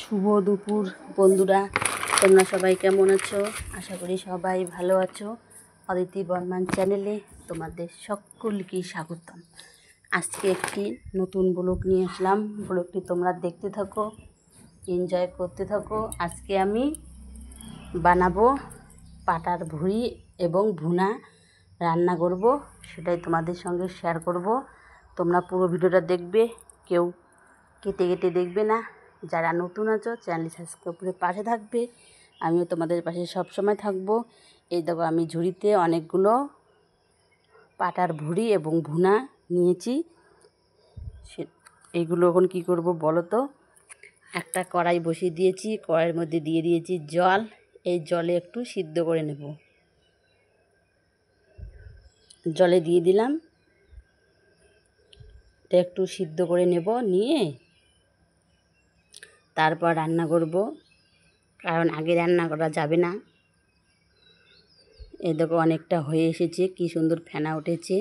শুভ দুপুর বন্ধুরা, তোমরা সবাই কেমন আছো? আশা করি সবাই ভালো আছো। অদিতি বর্মান চ্যানেলে তোমাদের সকলকে স্বাগতম। আজকে একটি নতুন ব্লগ নিয়ে আসলাম। ব্লগটি তোমরা দেখতে থাকো, এনজয় করতে থাকো। আজকে আমি বানাবো পাটার ভুঁড়ি এবং ভুনা রান্না করব, সেটাই তোমাদের সঙ্গে শেয়ার করব। তোমরা পুরো ভিডিওটা দেখবে, কেউ কেটে কেটে দেখবে না। যারা নতুন আছো চ্যানেল সাবস্ক্রাইব করে পাশে থাকবে, আমিও তোমাদের পাশে সবসময় থাকবো। এই দেখো, আমি ঝুড়িতে অনেকগুলো পাটার ভুঁড়ি এবং ভুনা নিয়েছি। এইগুলো এখন কী করব বলো তো? একটা কড়াই বসিয়ে দিয়েছি, কড়াইয়ের মধ্যে দিয়ে দিয়েছি জল। এই জলে একটু সিদ্ধ করে নেব। জলে দিয়ে দিলাম, এটা একটু সিদ্ধ করে নেব, নিয়ে তারপর রান্না করব, কারণ আগে রান্না করা যাবে না। এই দেখো অনেকটা হয়ে এসেছে, কি সুন্দর ফেনা উঠেছে।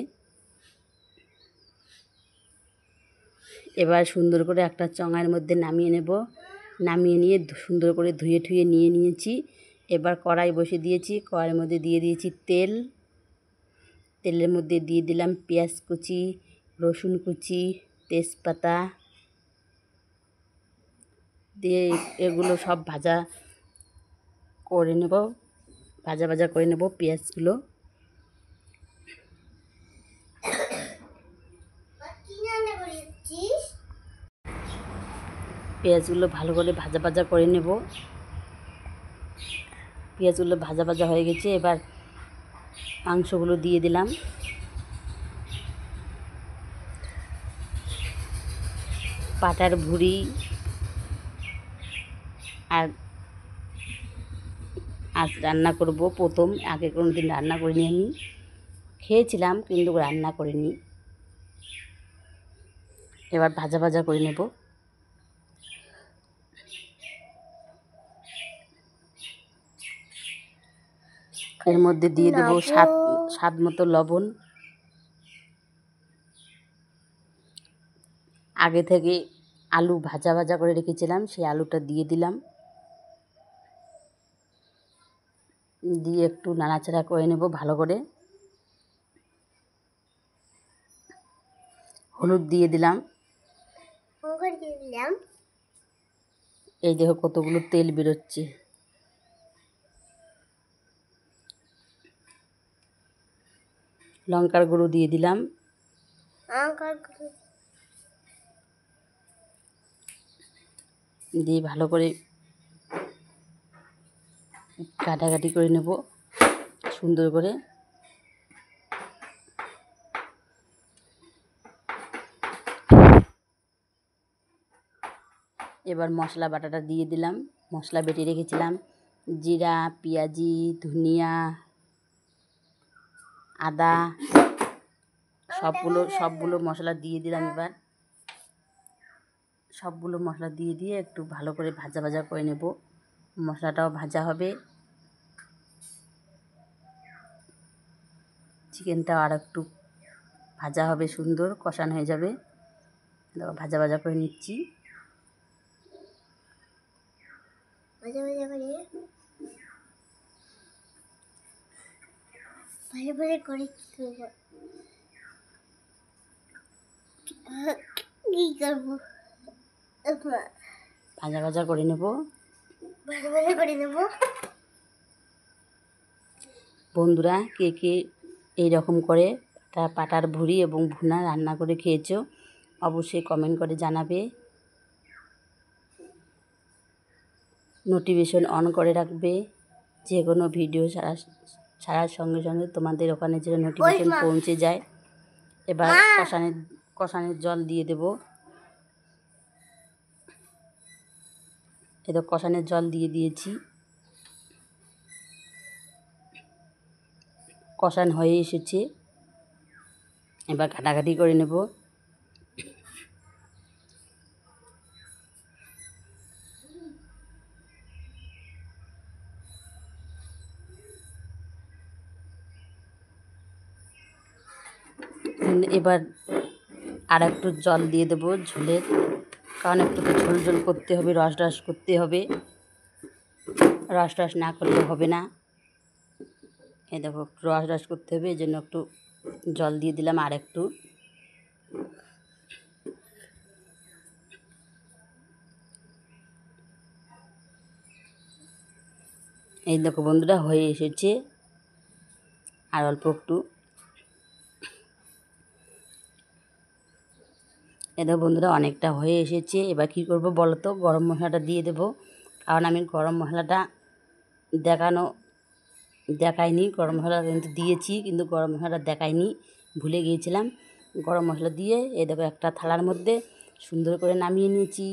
এবার সুন্দর করে একটা চঙার মধ্যে নামিয়ে নেব। নামিয়ে নিয়ে সুন্দর করে ধুয়ে ঠুয়ে নিয়ে নিয়েছি। এবার কড়াই বসে দিয়েছি, কড়াইয়ের মধ্যে দিয়ে দিয়েছি তেল। তেলের মধ্যে দিয়ে দিলাম পেঁয়াজ কুচি, রসুন কুচি, তেজপাতা দিয়ে এগুলো সব ভাজা করে নেব, ভাজা করে নেব পেঁয়াজগুলো। পেঁয়াজগুলো ভালো করে ভাজা করে নেব। পেঁয়াজগুলো ভাজা হয়ে গেছে। এবার মাংসগুলো দিয়ে দিলাম। পাটার ভুঁড়ি আর আজ রান্না করব প্রথম, আগে কোনো দিন রান্না করিনি। আমি খেয়েছিলাম কিন্তু রান্না করিনি। এবার ভাজা করে নেব। এর মধ্যে দিয়ে দেব স্বাদ মতো লবণ। আগে থেকে আলু ভাজা করে রেখেছিলাম, সেই আলুটা দিয়ে দিলাম। দিয়ে একটু নাড়াচাড়া করে নেব ভালো করে। হলুদ দিয়ে দিলাম। এই দেখো কতগুলো তেল বেরোচ্ছে। লঙ্কার গুঁড়ো দিয়ে দিলাম। দিয়ে ভালো করে কাটাকাটি করে নেব সুন্দর করে। এবার মশলা বাটাটা দিয়ে দিলাম। মশলা বেটে রেখেছিলাম, জিরা, পেঁয়াজি, ধনিয়া, আদা, সবগুলো মশলা দিয়ে দিলাম। এবার সবগুলো মশলা দিয়ে একটু ভালো করে ভাজা করে নেব। মশলাটাও ভাজা হবে, চিকেনটাও আর একটু ভাজা হবে, সুন্দর কষানো হয়ে যাবে। ভাজা করে নিচ্ছি। ভাজা করে নেব। বন্ধুরা, কে এইরকম করে পাটার ভুঁড়ি এবং ভুনা রান্না করে খেয়েছো? অবশ্যই কমেন্ট করে জানাবে। নোটিফিকেশন অন করে রাখবে, যে কোনো ভিডিও ছাড়ার সঙ্গে তোমাদের ওখানে যেন নোটিফিকেশন পৌঁছে যায়। এবার কষানের জল দিয়ে দেব। এই তো কষানের জল দিয়ে দিয়েছি। কষান হয়ে এসেছে, এবার ঘাটাঘাটি করে নেব। এবার আর একটু জল দিয়ে দেবো ঝোলের, কারণ একটু তো ঝোল ঝোল করতে হবে, রস রস করতে হবে, রস রস না করলে হবে না। এই দেখো একটু রস রস করতে হবে, এই জন্য একটু জল দিয়ে দিলাম আর একটু। এই দেখো বন্ধুরা হয়ে এসেছে, আর অল্প একটু। এই দেখো বন্ধুরা অনেকটা হয়ে এসেছে। এবার কী করবো বলো তো, গরম মশলাটা দিয়ে দেবো। কারণ আমি গরম মশলাটা দেখাইনি, গরম মশলা কিন্তু দিয়েছি, কিন্তু গরম মশলাটা দেখাইনি, ভুলে গিয়েছিলাম। গরম মশলা দিয়ে এই দেখো একটা থালার মধ্যে সুন্দর করে নামিয়ে নিয়েছি।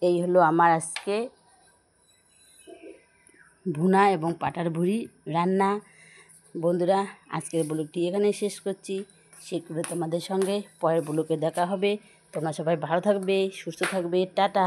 এই হলো আমার আজকে ভুনা এবং পাটার ভুড়ি রান্না। বন্ধুরা আজকের ব্লগটি এখানে শেষ করছি। সেগুলো তোমাদের সঙ্গে পরের ব্লগে দেখা হবে। তোমরা সবাই ভালো থাকবে, সুস্থ থাকবে, টাটা।